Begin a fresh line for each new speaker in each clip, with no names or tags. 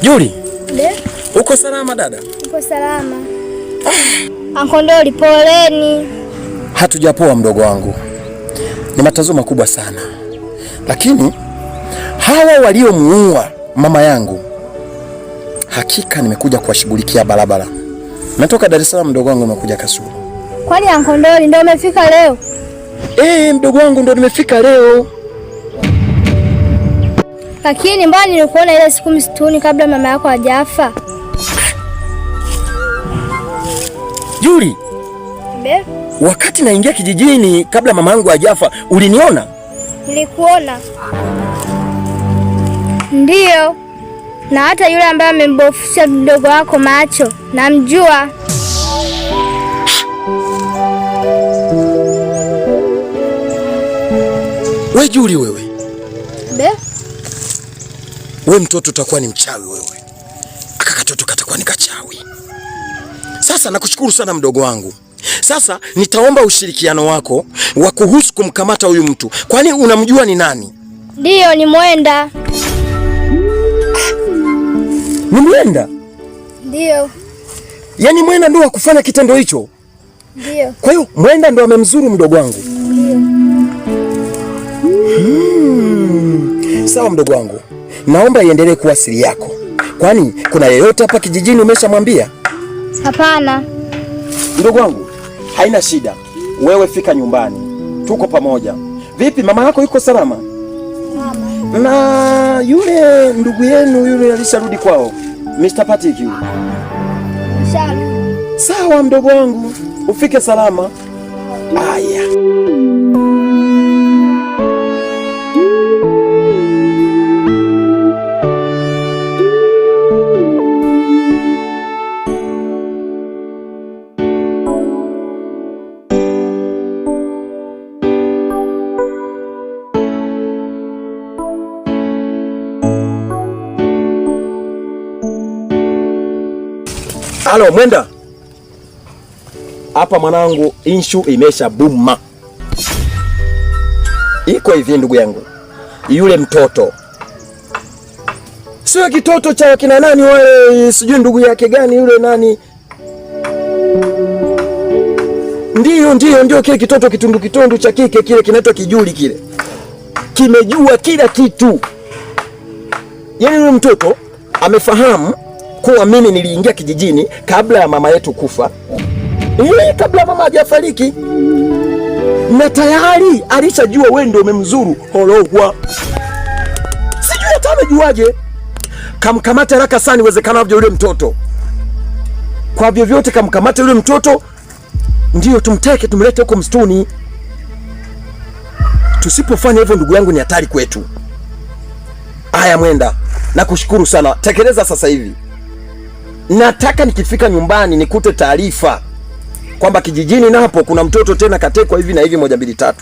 Juli.
De?
Uko salama dada?
Uko salama. Ankondoli, poleni.
Hatujapoa mdogo wangu. Ni matatizo makubwa sana. Lakini hawa waliomuua mama yangu, hakika nimekuja kuwashughulikia barabara. Natoka Dar es Salaam mdogo wangu, nimekuja Kasulu.
Kwani Ankondoli ndio umefika leo?
Mdogo wangu ndio nimefika leo.
Lakini mbona nilikuona ile siku msituni kabla mama yako hajafa?
Juli.
Be?
Wakati naingia kijijini kabla mama yangu hajafa, uliniona?
Nilikuona. Ndiyo. Na hata yule ambaye amembofusha mdogo wako macho, namjua.
We Juli wewe.
Be?
We mtoto utakuwa ni mchawi wewe. Aka katoto katakuwa ni kachawi. Sasa nakushukuru sana mdogo wangu. Sasa nitaomba ushirikiano wako wa kuhusu kumkamata huyu mtu. Kwani unamjua ni nani?
Ndiyo, ni Mwenda.
Ni Mwenda?
Ndiyo.
Yaani Mwenda ndo akufanya kitendo hicho?
Ndiyo.
Kwa hiyo Mwenda ndo amemzuru mdogo wangu?
Ndiyo.
Sawa mdogo wangu. Naomba iendelee kuwa siri yako. Kwani kuna yeyote hapa kijijini umeshamwambia?
Hapana.
Mdogo wangu, haina shida. Wewe fika nyumbani. Tuko pamoja. Vipi mama yako yuko salama?
Mama.
Na yule ndugu yenu yule alisharudi kwao? Mr. Patrick yule. Sawa mdogo wangu. Ufike salama. Aya. Halo Mwenda. Hapa mwanangu, inshu imesha buma. Iko hivi ndugu yangu. Yule mtoto sio kitoto cha kina nani wale, sijui ndugu yake gani yule nani. Ndio kile kitoto kitundu cha kike kile kinaitwa Kijuli kile. Kimejua kila kitu. Yaani yule mtoto amefahamu kuwa mimi niliingia kijijini kabla ya mama yetu kufa. Kabla mama hajafariki. Na tayari alishajua wewe ndio umemzuru Hologwa. Sijui hata amejuaje. Kamkamata haraka sana iwezekanavyo yule mtoto. Kwa vyovyote kamkamata yule mtoto, ndio tumteke tumlete huko msituni. Tusipofanya hivyo ndugu yangu ni hatari kwetu. Haya Mwenda, nakushukuru sana. Tekeleza sasa hivi. Nataka nikifika nyumbani nikute taarifa kwamba kijijini napo kuna mtoto tena katekwa hivi na hivi 1 2 3.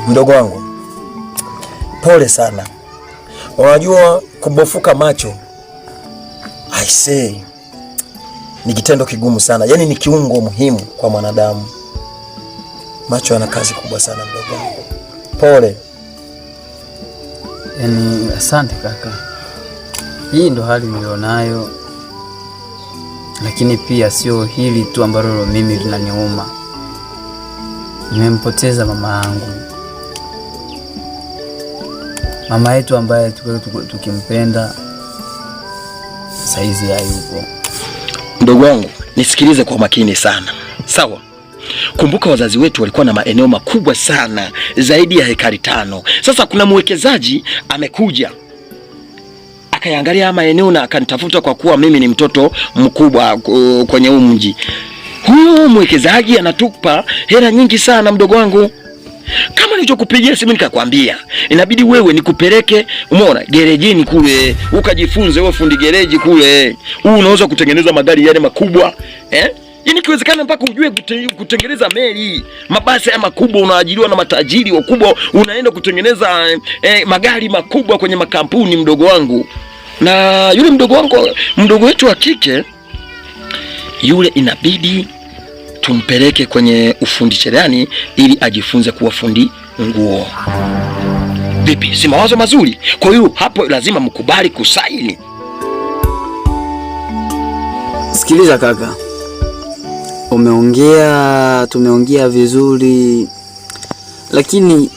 Mdogo wangu, pole sana. Unajua kubofuka macho, I say, ni kitendo kigumu sana. Yaani ni kiungo muhimu kwa mwanadamu. Macho yana kazi kubwa sana mdogo wangu. Pole.
Yaani asante kaka. Hii ndo hali nilionayo. Lakini pia sio hili tu ambalo mimi linaniuma. Nimempoteza mama yangu. mama yetu ambaye tukimpenda saizi hayupo.
Mdogo wangu, nisikilize kwa makini sana. Sawa? Kumbuka wazazi wetu walikuwa na maeneo makubwa sana, zaidi ya hekari 5. Sasa kuna mwekezaji amekuja akayangalia maeneo na akanitafuta, kwa kuwa mimi ni mtoto mkubwa kwenye huu mji. Huyo mwekezaji anatupa hela nyingi sana mdogo wangu. Kama nilichokupigia simu nikakwambia, inabidi wewe nikupeleke, umeona, gerejini kule, ukajifunze wewe fundi gereji kule. Unaweza kutengeneza magari yale makubwa, Yaani kiwezekana mpaka ujue kutengeneza meli, mabasi haya makubwa, unaajiriwa na matajiri wakubwa, unaenda kutengeneza magari makubwa kwenye makampuni mdogo wangu. Na yule mdogo wetu wa kike yule inabidi tumpeleke kwenye ufundi cherehani ili ajifunze kuwa fundi nguo. Vipi, si mawazo mazuri? Kwa hiyo hapo lazima mkubali kusaini.
Sikiliza kaka, tumeongea vizuri, lakini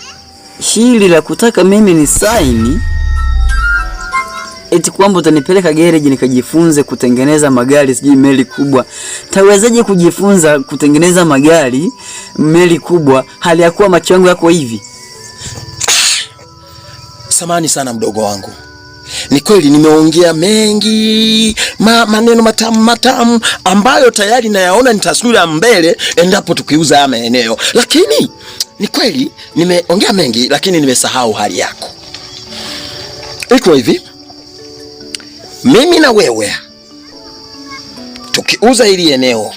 hili la kutaka mimi ni saini eti kwamba utanipeleka garage nikajifunze kutengeneza magari, sijui meli kubwa. Tawezaje kujifunza kutengeneza magari, meli kubwa, hali ya kuwa macho yangu yako hivi?
Samahani sana mdogo wangu. Ni kweli nimeongea mengi, maneno matamu ambayo tayari nayaona ni taswira mbele endapo tukiuza haya maeneo. Lakini ni kweli nimeongea mengi, lakini nimesahau hali yako. Iko hivi, mimi na wewe tukiuza hili eneo,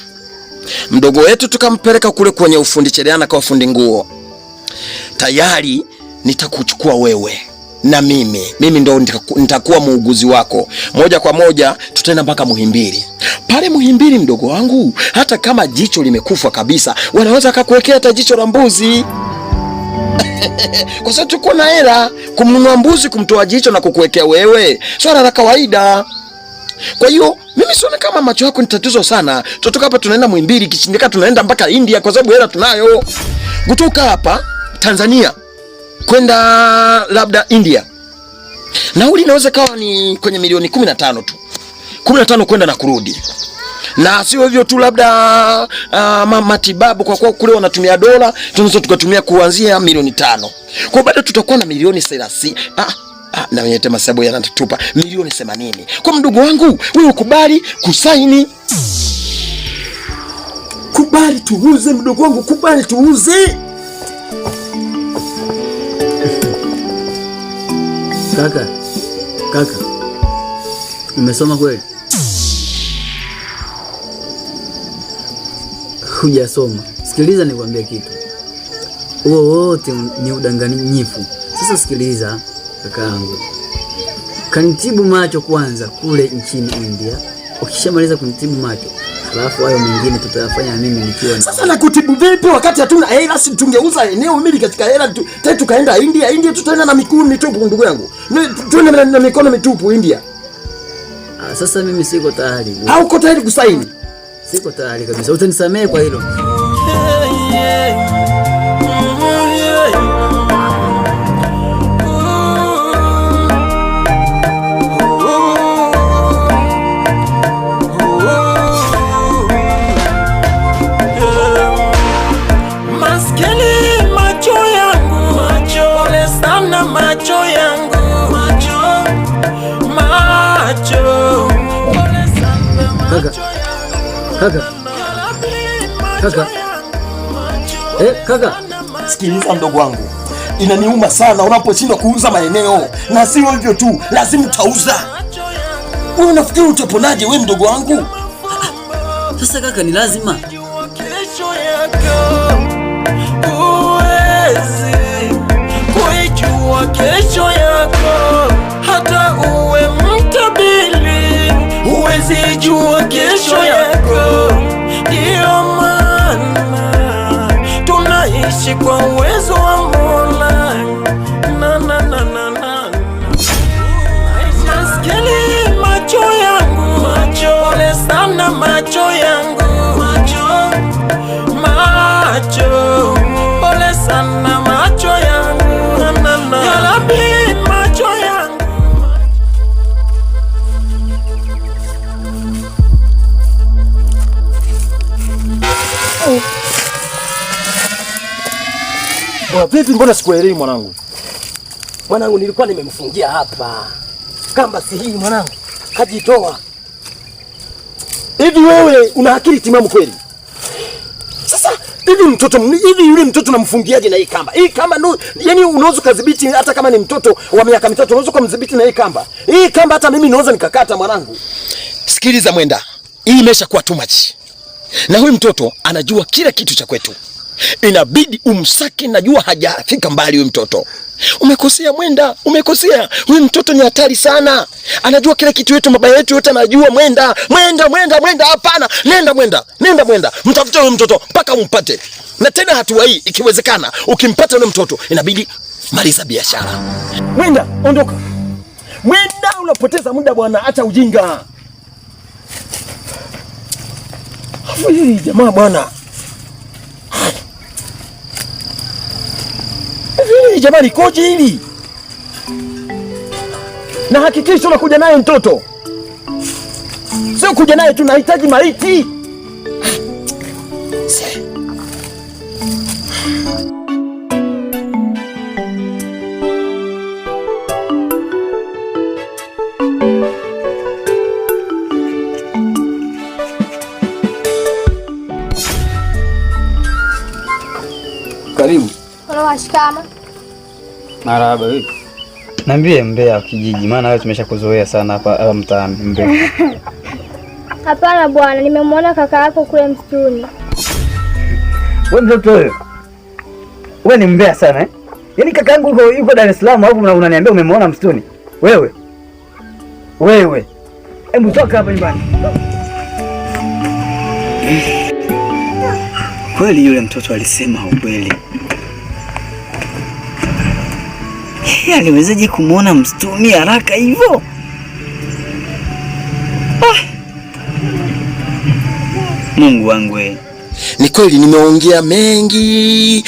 mdogo wetu tukampeleka kule kwenye ufundi cherehani kwa fundi nguo, tayari nitakuchukua wewe na mimi ndo nitakuwa muuguzi wako. Moja kwa moja tutaenda mpaka Muhimbili. Pale Muhimbili mdogo wangu, hata kama jicho limekufa kabisa, wanaweza kukuwekea hata jicho la mbuzi. Kwa sababu tuko na hela kumnunua mbuzi, kumtoa jicho na kukuwekea wewe, swala la kawaida. Kwa hiyo mimi sioni kama macho yako ni tatizo sana. Tutoka hapa tunaenda Muhimbili, kishindika tunaenda mpaka India kwa sababu hela tunayo. Kutoka hapa Tanzania kwenda labda India, nauli inaweza kawa ni kwenye milioni 15 tu. 15 kwenda na kurudi. Na sio hivyo tu, labda matibabu, kwa kuwa kule wanatumia dola, tunaweza tukatumia kuanzia milioni 5. Kwa baada tutakuwa na milioni 30. Na wenye tema sababu yanatutupa milioni 80. Kwa mdogo wangu, wewe ukubali kusaini. Kubali tuuze mdogo wangu, kubali tuuze.
Kaka, umesoma kweli? Hujasoma. Sikiliza nikwambie kitu, huo wote ni udanganyifu. Sasa sikiliza kakaangu, kanitibu macho kwanza kule nchini India. Ukishamaliza kunitibu macho, alafu hayo mengine tutayafanya mimi nikiwa.
Sasa na kutibu vipi wakati hatuna hela? Si tungeuza eneo mimi katika hela tukaenda India tutaenda na mikono mitupu ndugu yangu. Tuende na mikono mitupu India.
Sasa mimi siko tayari.
Hauko tayari kusaini?
Siko tayari kabisa. Utanisamehe kwa hilo. Kaka.
Sikiliza mdogo wangu, inaniuma sana unaposhindwa kuuza maeneo, na sio hivyo tu, lazima utauza. Wewe unafikiri utaponaje wewe mdogo wangu?
Sasa kaka, ni lazima.
Kuijua kesho yako, hata uwe mtabili, huwezi jua kesho yako. Ndio maana tunaishi kwa uwezo wa Mola. Maskini macho yangu, pole sana macho yangu, macho, pole sana macho yangu. Ya Rabbi, macho
Vipi, mbona sikuelewi mwanangu?
Mwanangu nilikuwa nimemfungia hapa. Kamba si hii mwanangu. Kajitoa.
Hivi wewe una akili timamu kweli? Sasa hivi yule mtoto namfungiaje na hii kamba? Hii kamba ndo yani unaweza kudhibiti hata kama ni mtoto wa miaka mitatu unaweza kumdhibiti na hii kamba. Hii kamba hata mimi naweza nikakata mwanangu. Sikiliza Mwenda. Hii imeshakuwa too much. Na huyu mtoto anajua kila kitu cha kwetu. Inabidi umsaki, najua hajafika mbali huyu mtoto. Umekosea Mwenda, umekosea. Huyu mtoto ni hatari sana. Anajua kila kitu yetu, mabaya yetu yote anajua. Mwenda, hapana. Nenda Mwenda. Mtafute huyu mtoto mpaka umpate. Na tena hatua hii ikiwezekana, ukimpata yule mtoto inabidi maliza biashara. Mwenda, ondoka. Mwenda, unapoteza muda bwana, acha ujinga. Hii jamaa bwana. Hili jamaa likoje hili? Na hakikisha unakuja naye mtoto. Sio kuja naye tu, nahitaji maiti. Karibu.
Shikama.
Marahaba wewe. Niambie mbea wa kijiji, maana wewe tumeshakuzoea sana hapa mtaani mbea.
Hapana bwana, nimemwona kaka yako kule msituni.
Wewe mtoto wewe. Wewe ni mbea sana eh? Yaani kaka yangu yuko Dar es Salaam hapo unaniambia umemwona msituni. Wewe. Hebu toka hapa nyumbani. Kweli yule mtoto alisema ukweli. Aliwezaje kumwona msituni haraka hivyo? Mungu wangu wewe.
Ni kweli nimeongea mengi,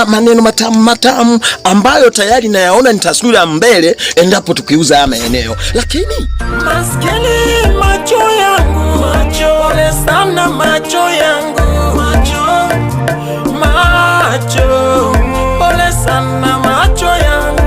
maneno matamu ambayo tayari nayaona ni taswira mbele endapo tukiuza haya maeneo. Lakini
maskini macho yangu, pole sana macho yangu, macho pole sana macho yangu.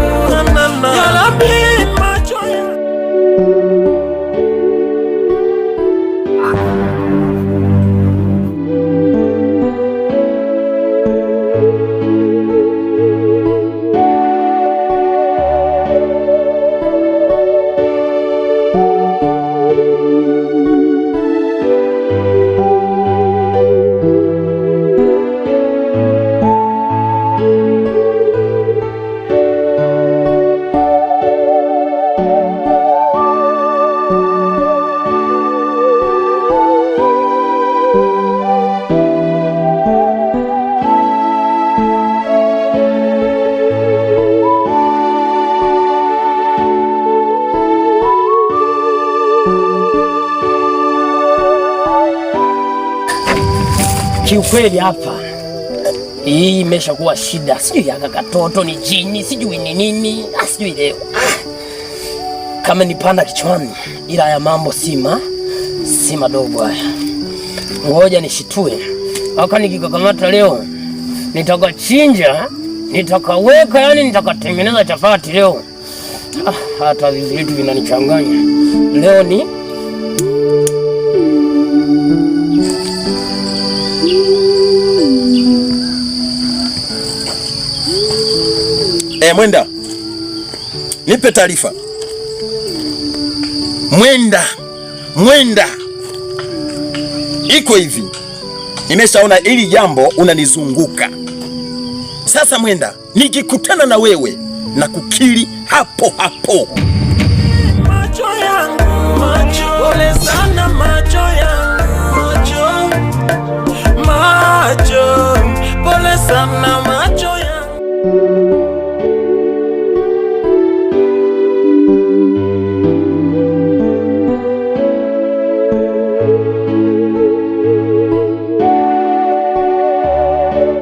Kiukweli hapa hii imeshakuwa shida. Sijui yaka katoto ni jini, sijui ni nini, sijui leo kama nipanda kichwani, ila ya mambo si madogo haya. Ngoja nishitue. Haka nikikakamata leo nitakachinja, nitakaweka, yani nitakatengeneza chapati leo. Hata vitu vinanichanganya. Leo ni
Mwenda, nipe taarifa. Mwenda, iko hivi, nimeshaona hili jambo unanizunguka sasa. Mwenda, nikikutana na wewe na kukiri hapo.
Macho yangu, pole sana macho yangu, macho pole sana.